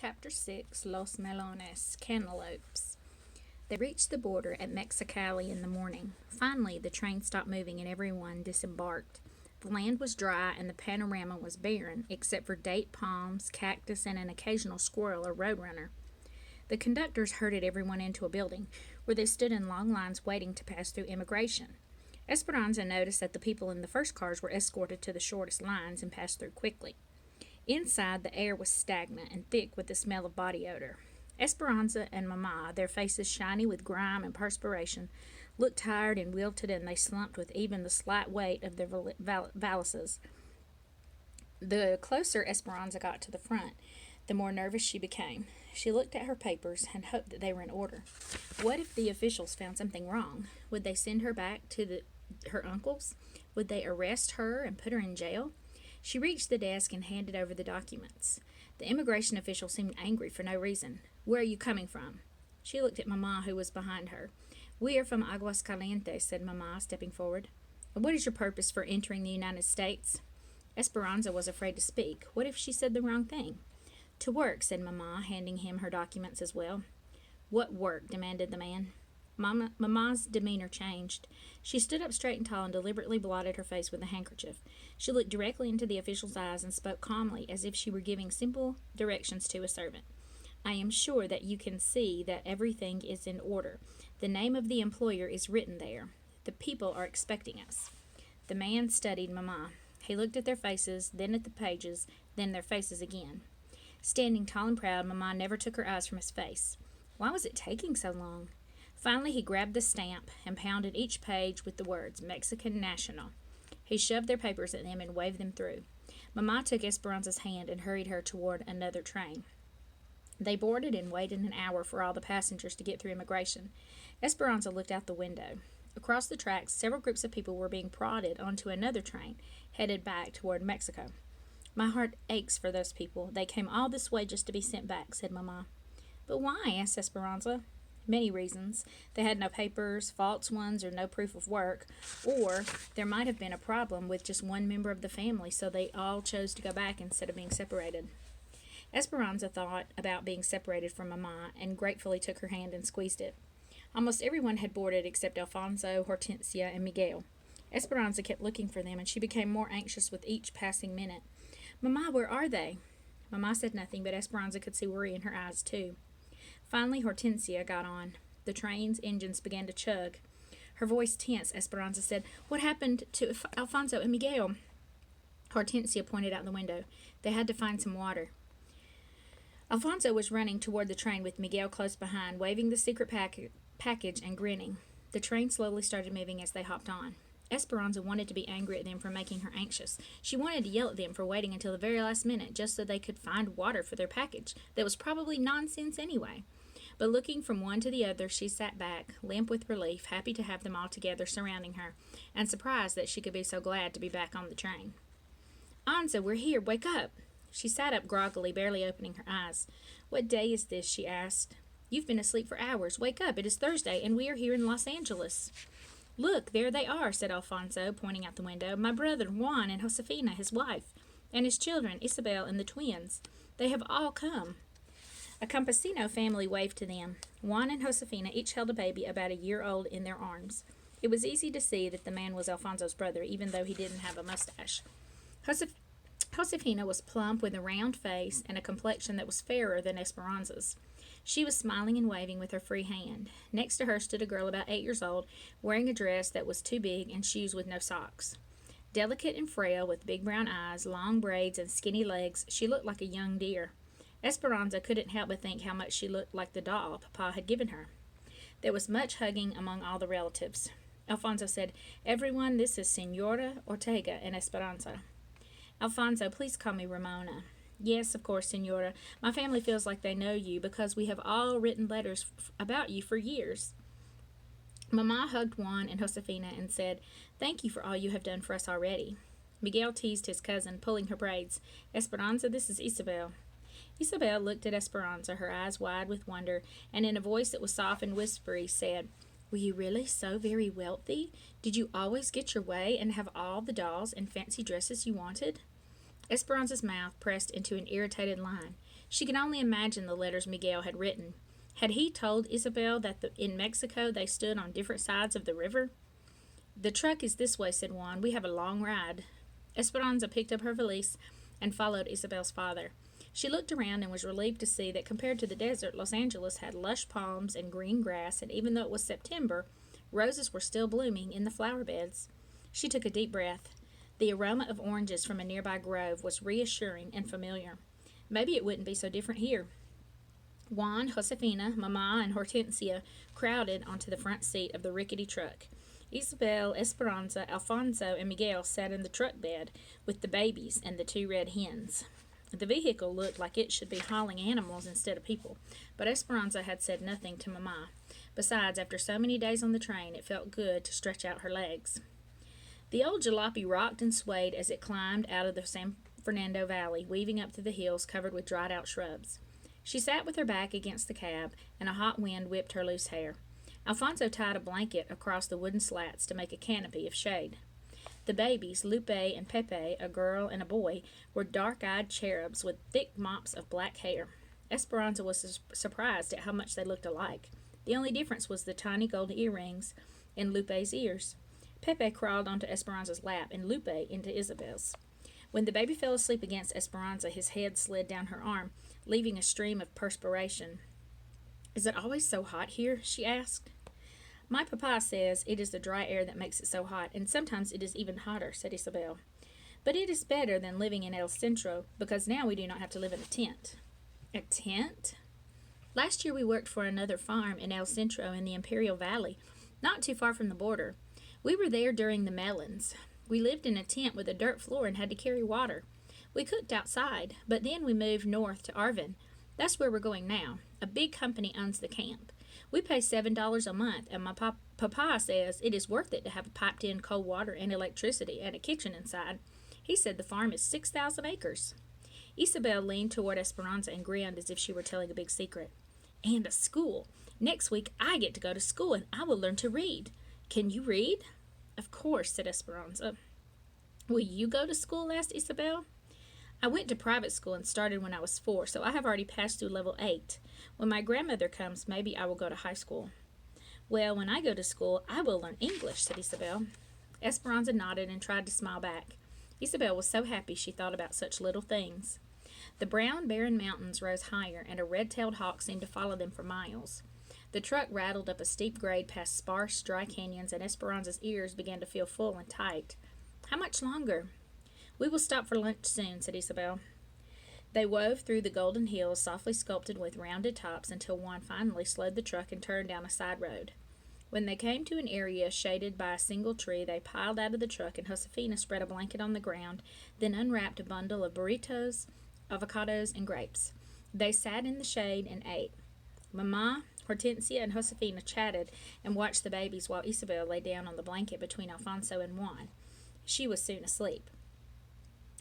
Chapter 6, Los Melones, Cantaloupes. They reached the border at Mexicali in the morning. Finally, the train stopped moving and everyone disembarked. The land was dry and the panorama was barren, except for date palms, cactus, and an occasional squirrel or roadrunner. The conductors herded everyone into a building, where they stood in long lines waiting to pass through immigration. Esperanza noticed that the people in the first cars were escorted to the shortest lines and passed through quickly. Inside, the air was stagnant and thick with the smell of body odor. Esperanza and Mama, their faces shiny with grime and perspiration, looked tired and wilted, and they slumped with even the slight weight of their valises. The closer Esperanza got to the front, the more nervous she became. She looked at her papers and hoped that they were in order. What if the officials found something wrong? Would they send her back to her uncle's? Would they arrest her and put her in jail? She reached the desk and handed over the documents. The immigration official seemed angry for no reason. "Where are you coming from?" She looked at Mama, who was behind her. "We are from Aguascalientes," said Mama, stepping forward. "And what is your purpose for entering the United States?" Esperanza was afraid to speak. What if she said the wrong thing? "To work," said Mama, handing him her documents as well. "What work?" demanded the man. Mama's demeanor changed. She stood up straight and tall and deliberately blotted her face with a handkerchief. She looked directly into the official's eyes and spoke calmly, as if she were giving simple directions to a servant. "I am sure that you can see that everything is in order. The name of the employer is written there. The people are expecting us." The man studied Mama. He looked at their faces, then at the pages, then their faces again. Standing tall and proud, Mama never took her eyes from his face. Why was it taking so long? Finally, he grabbed the stamp and pounded each page with the words, "Mexican National." He shoved their papers at them and waved them through. Mama took Esperanza's hand and hurried her toward another train. They boarded and waited an hour for all the passengers to get through immigration. Esperanza looked out the window. Across the tracks, several groups of people were being prodded onto another train, headed back toward Mexico. "My heart aches for those people. They came all this way just to be sent back," said Mama. "But why?" asked Esperanza. "Many reasons. They had no papers, false ones, or no proof of work. Or there might have been a problem with just one member of the family, so they all chose to go back instead of being separated." Esperanza thought about being separated from Mama and gratefully took her hand and squeezed it. Almost everyone had boarded except Alfonso, Hortensia, and Miguel. Esperanza kept looking for them, and she became more anxious with each passing minute. "Mama, where are they?" Mama said nothing, but Esperanza could see worry in her eyes, too. Finally, Hortensia got on. The train's engines began to chug. Her voice tense, Esperanza said, "What happened to Alfonso and Miguel?" Hortensia pointed out the window. "They had to find some water." Alfonso was running toward the train with Miguel close behind, waving the secret package and grinning. The train slowly started moving as they hopped on. Esperanza wanted to be angry at them for making her anxious. She wanted to yell at them for waiting until the very last minute just so they could find water for their package that was probably nonsense anyway. But looking from one to the other, she sat back, limp with relief, happy to have them all together surrounding her, and surprised that she could be so glad to be back on the train. "Anza, we're here. Wake up." She sat up groggily, barely opening her eyes. "What day is this?" she asked. "You've been asleep for hours. Wake up. It is Thursday, and we are here in Los Angeles." "Look, there they are," said Alfonso, pointing out the window. "My brother, Juan, and Josefina, his wife, and his children, Isabel and the twins. They have all come." A campesino family waved to them. Juan and Josefina each held a baby about a year old in their arms. It was easy to see that the man was Alfonso's brother, even though he didn't have a mustache. Josefina was plump with a round face and a complexion that was fairer than Esperanza's. She was smiling and waving with her free hand. Next to her stood a girl about 8 years old, wearing a dress that was too big and shoes with no socks. Delicate and frail, with big brown eyes, long braids, and skinny legs, she looked like a young deer. Esperanza couldn't help but think how much she looked like the doll Papa had given her. There was much hugging among all the relatives. Alfonso said, "Everyone, this is Senora Ortega and Esperanza." "Alfonso, please call me Ramona." "Yes, of course, Senora. My family feels like they know you because we have all written letters about you for years." Mama hugged Juan and Josefina and said, "Thank you for all you have done for us already." Miguel teased his cousin, pulling her braids. "Esperanza, this is Isabel." Isabel looked at Esperanza, her eyes wide with wonder, and in a voice that was soft and whispery said, "Were you really so very wealthy? Did you always get your way and have all the dolls and fancy dresses you wanted?" Esperanza's mouth pressed into an irritated line. She could only imagine the letters Miguel had written. Had he told Isabel that in Mexico they stood on different sides of the river? "The truck is this way," said Juan. "We have a long ride." Esperanza picked up her valise and followed Isabel's father. She looked around and was relieved to see that compared to the desert, Los Angeles had lush palms and green grass, and even though it was September, roses were still blooming in the flower beds. She took a deep breath. The aroma of oranges from a nearby grove was reassuring and familiar. Maybe it wouldn't be so different here. Juan, Josefina, Mama, and Hortensia crowded onto the front seat of the rickety truck. Isabel, Esperanza, Alfonso, and Miguel sat in the truck bed with the babies and the two red hens. The vehicle looked like it should be hauling animals instead of people, but Esperanza had said nothing to Mama. Besides, after so many days on the train, it felt good to stretch out her legs. The old jalopy rocked and swayed as it climbed out of the San Fernando Valley, weaving up through the hills covered with dried-out shrubs. She sat with her back against the cab, and a hot wind whipped her loose hair. Alfonso tied a blanket across the wooden slats to make a canopy of shade. The babies, Lupe and Pepe, a girl and a boy, were dark-eyed cherubs with thick mops of black hair. Esperanza was surprised at how much they looked alike. The only difference was the tiny gold earrings in Lupe's ears. Pepe crawled onto Esperanza's lap and Lupe into Isabel's. When the baby fell asleep against Esperanza, his head slid down her arm, leaving a stream of perspiration. "Is it always so hot here?" she asked. "My papa says it is the dry air that makes it so hot, and sometimes it is even hotter," said Isabel. "But it is better than living in El Centro, because now we do not have to live in a tent." "A tent?" "Last year we worked for another farm in El Centro in the Imperial Valley, not too far from the border. We were there during the melons. We lived in a tent with a dirt floor and had to carry water. We cooked outside, but then we moved north to Arvin. That's where we're going now. A big company owns the camp. We pay $7 a month, and my papa says it is worth it to have piped-in cold water and electricity and a kitchen inside. He said the farm is 6,000 acres. Isabel leaned toward Esperanza and grinned as if she were telling a big secret. "And a school. Next week I get to go to school, and I will learn to read. Can you read?" "Of course," said Esperanza. "Will you go to school?" asked Isabel. "I went to private school and started when I was 4, so I have already passed through level 8. When my grandmother comes, maybe I will go to high school." "Well, when I go to school, I will learn English," said Isabel. Esperanza nodded and tried to smile back. Isabel was so happy she thought about such little things. The brown, barren mountains rose higher, and a red-tailed hawk seemed to follow them for miles. The truck rattled up a steep grade past sparse, dry canyons, and Esperanza's ears began to feel full and tight. "How much longer?" "We will stop for lunch soon," said Isabel. They wove through the golden hills, softly sculpted with rounded tops, until Juan finally slowed the truck and turned down a side road. When they came to an area shaded by a single tree, they piled out of the truck, and Josefina spread a blanket on the ground, then unwrapped a bundle of burritos, avocados, and grapes. They sat in the shade and ate. Mama, Hortensia, and Josefina chatted and watched the babies while Isabel lay down on the blanket between Alfonso and Juan. She was soon asleep.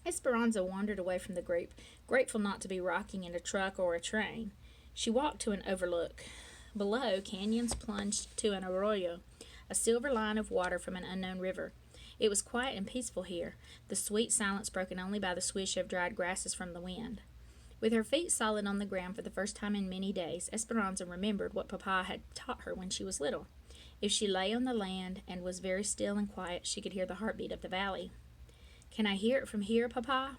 Esperanza wandered away from the group, grateful not to be rocking in a truck or a train. She walked to an overlook. Below, canyons plunged to an arroyo, a silver line of water from an unknown river. It was quiet and peaceful here, the sweet silence broken only by the swish of dried grasses from the wind. With her feet solid on the ground for the first time in many days, Esperanza remembered what Papa had taught her when she was little. If she lay on the land and was very still and quiet, she could hear the heartbeat of the valley. "Can I hear it from here, Papa?"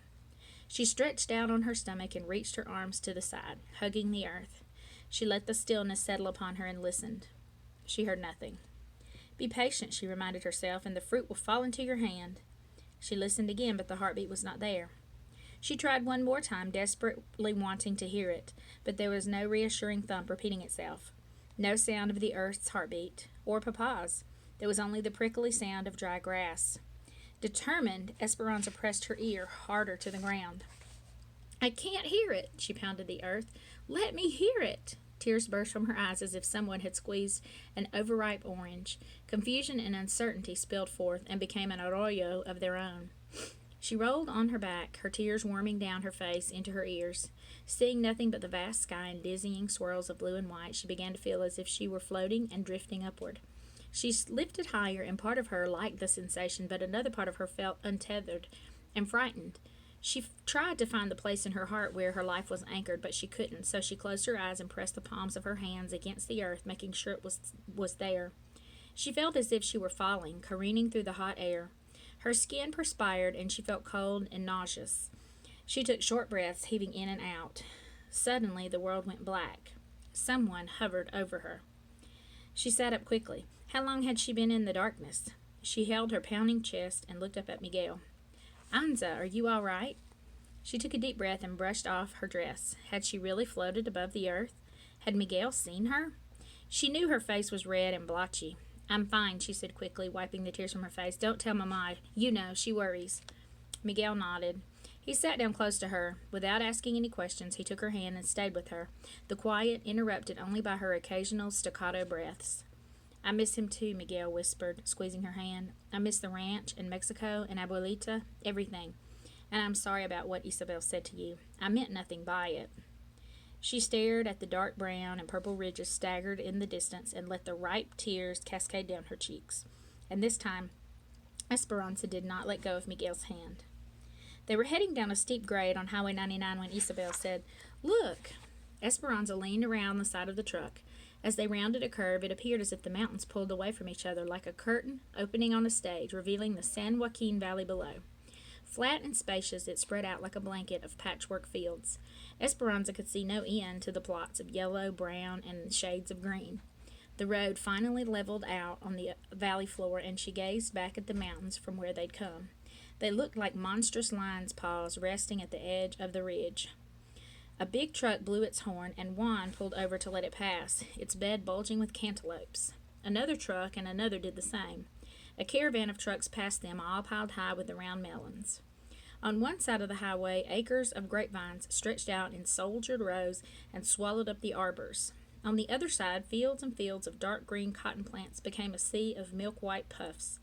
She stretched out on her stomach and reached her arms to the side, hugging the earth. She let the stillness settle upon her and listened. She heard nothing. "Be patient," she reminded herself, "and the fruit will fall into your hand." She listened again, but the heartbeat was not there. She tried one more time, desperately wanting to hear it, but there was no reassuring thump repeating itself. No sound of the earth's heartbeat, or Papa's. There was only the prickly sound of dry grass. Determined, Esperanza pressed her ear harder to the ground. "I can't hear it," she pounded the earth. "Let me hear it." Tears burst from her eyes as if someone had squeezed an overripe orange. Confusion and uncertainty spilled forth and became an arroyo of their own. She rolled on her back, her tears warming down her face into her ears. Seeing nothing but the vast sky and dizzying swirls of blue and white, she began to feel as if she were floating and drifting upward. She lifted higher, and part of her liked the sensation, but another part of her felt untethered and frightened. She tried to find the place in her heart where her life was anchored, but she couldn't, so she closed her eyes and pressed the palms of her hands against the earth, making sure it was there. She felt as if she were falling, careening through the hot air. Her skin perspired, and she felt cold and nauseous. She took short breaths, heaving in and out. Suddenly, the world went black. Someone hovered over her. She sat up quickly. How long had she been in the darkness? She held her pounding chest and looked up at Miguel. Anza, are you all right? She took a deep breath and brushed off her dress. Had she really floated above the earth? Had Miguel seen her? She knew her face was red and blotchy. I'm fine, she said quickly, wiping the tears from her face. Don't tell Mama. You know, she worries. Miguel nodded. He sat down close to her. Without asking any questions, he took her hand and stayed with her, the quiet interrupted only by her occasional staccato breaths. I miss him too, Miguel whispered, squeezing her hand. I miss the ranch and Mexico and Abuelita, everything. And I'm sorry about what Isabel said to you. I meant nothing by it. She stared at the dark brown and purple ridges staggered in the distance and let the ripe tears cascade down her cheeks. And this time, Esperanza did not let go of Miguel's hand. They were heading down a steep grade on Highway 99 when Isabel said, Look! Esperanza leaned around the side of the truck. As they rounded a curve, it appeared as if the mountains pulled away from each other like a curtain opening on a stage, revealing the San Joaquin Valley below. Flat and spacious, it spread out like a blanket of patchwork fields. Esperanza could see no end to the plots of yellow, brown, and shades of green. The road finally leveled out on the valley floor, and she gazed back at the mountains from where they'd come. They looked like monstrous lion's paws resting at the edge of the ridge. A big truck blew its horn, and Juan pulled over to let it pass, its bed bulging with cantaloupes. Another truck and another did the same. A caravan of trucks passed them, all piled high with the round melons. On one side of the highway, acres of grapevines stretched out in soldiered rows and swallowed up the arbors. On the other side, fields and fields of dark green cotton plants became a sea of milk-white puffs.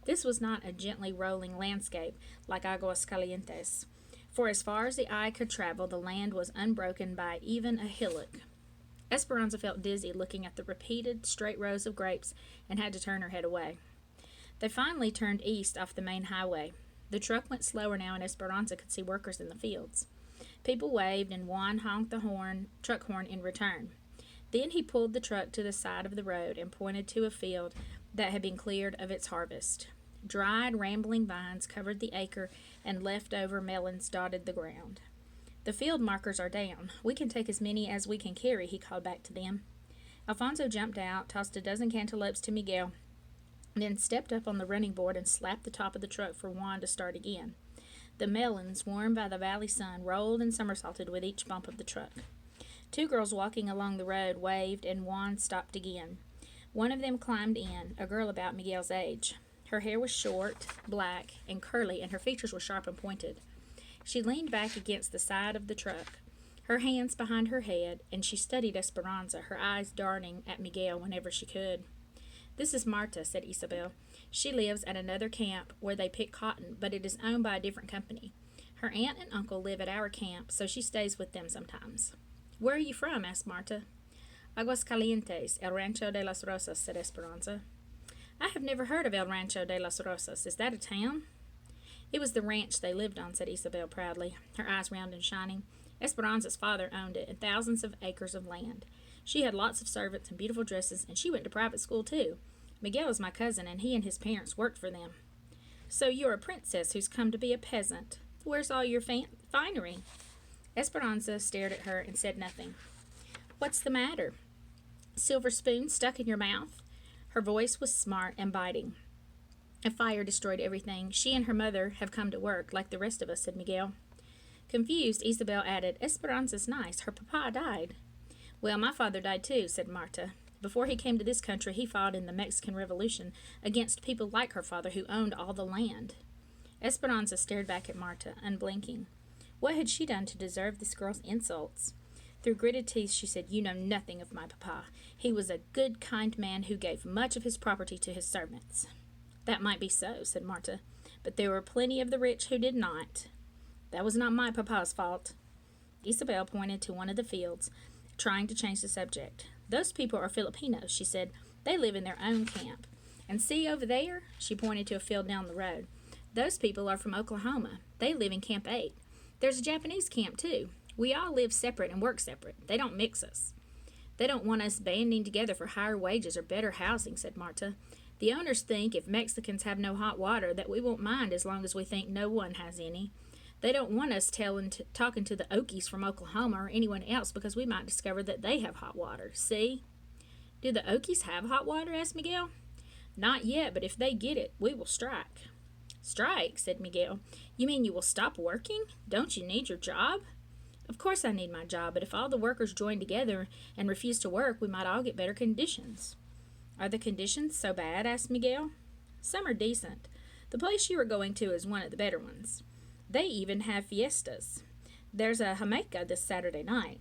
This was not a gently rolling landscape like Aguascalientes, for as far as the eye could travel, the land was unbroken by even a hillock. Esperanza felt dizzy looking at the repeated straight rows of grapes and had to turn her head away. They finally turned east off the main highway. The truck went slower now, and Esperanza could see workers in the fields. People waved, and Juan honked the truck horn in return. Then he pulled the truck to the side of the road and pointed to a field that had been cleared of its harvest. Dried, rambling vines covered the acre, and leftover melons dotted the ground. The field markers are down. We can take as many as we can carry, he called back to them. Alfonso jumped out, tossed a dozen cantaloupes to Miguel, then stepped up on the running board and slapped the top of the truck for Juan to start again. The melons, warmed by the valley sun, rolled and somersaulted with each bump of the truck. Two girls walking along the road waved, and Juan stopped again. One of them climbed in, a girl about Miguel's age. Her hair was short, black, and curly, and her features were sharp and pointed. She leaned back against the side of the truck, her hands behind her head, and she studied Esperanza, her eyes darting at Miguel whenever she could. This is Marta, said Isabel. She lives at another camp where they pick cotton, but it is owned by a different company. Her aunt and uncle live at our camp, so she stays with them sometimes. Where are you from? Asked Marta. Aguascalientes, El Rancho de las Rosas, said Esperanza. I have never heard of El Rancho de las Rosas. Is that a town? It was the ranch they lived on, said Isabel proudly, her eyes round and shining. Esperanza's father owned it, and thousands of acres of land. She had lots of servants and beautiful dresses, and she went to private school, too. Miguel is my cousin, and he and his parents worked for them. So you're a princess who's come to be a peasant. Where's all your finery? Esperanza stared at her and said nothing. What's the matter? Silver spoon stuck in your mouth? Her voice was smart and biting. A fire destroyed everything. She and her mother have come to work, like the rest of us, said Miguel. Confused, Isabel added, Esperanza's nice. Her papa died. Well, my father died too, said Marta. Before he came to this country, he fought in the Mexican Revolution against people like her father who owned all the land. Esperanza stared back at Marta, unblinking. What had she done to deserve this girl's insults? Through gritted teeth, she said, You know nothing of my papa. He was a good, kind man who gave much of his property to his servants. That might be so, said Marta, but there were plenty of the rich who did not. That was not my papa's fault. Isabel pointed to one of the fields, trying to change the subject. Those people are Filipinos, she said. They live in their own camp. And see over there? She pointed to a field down the road. Those people are from Oklahoma. They live in Camp 8. There's a Japanese camp, too. We all live separate and work separate. They don't mix us. They don't want us banding together for higher wages or better housing, said Marta. The owners think if Mexicans have no hot water that we won't mind as long as we think no one has any. They don't want us talking to the Okies from Oklahoma or anyone else because we might discover that they have hot water. See? Do the Okies have hot water? Asked Miguel. Not yet, but if they get it, we will strike. Strike, said Miguel. You mean you will stop working? Don't you need your job? Of course I need my job, but if all the workers join together and refuse to work, we might all get better conditions. Are the conditions so bad? Asked Miguel. Some are decent. The place you are going to is one of the better ones. They even have fiestas. There's a Jamaica this Saturday night.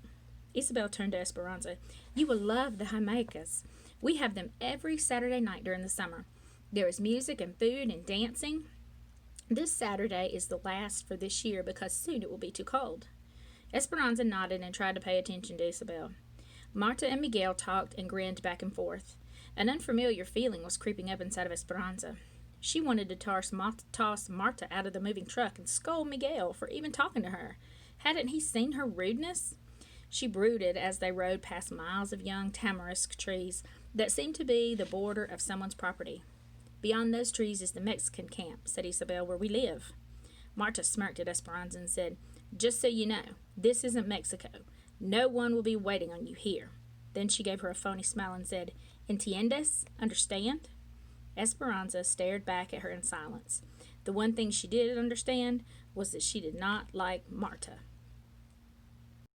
Isabel turned to Esperanza. You will love the Jamaicas. We have them every Saturday night during the summer. There is music and food and dancing. This Saturday is the last for this year because soon it will be too cold. Esperanza nodded and tried to pay attention to Isabel. Marta and Miguel talked and grinned back and forth. An unfamiliar feeling was creeping up inside of Esperanza. She wanted to toss Marta out of the moving truck and scold Miguel for even talking to her. Hadn't he seen her rudeness? She brooded as they rode past miles of young tamarisk trees that seemed to be the border of someone's property. Beyond those trees is the Mexican camp, said Isabel, where we live. Marta smirked at Esperanza and said, Just so you know, this isn't Mexico. No one will be waiting on you here. Then she gave her a phony smile and said, Entiendes? Understand? Esperanza stared back at her in silence. The one thing she did understand was that she did not like Marta.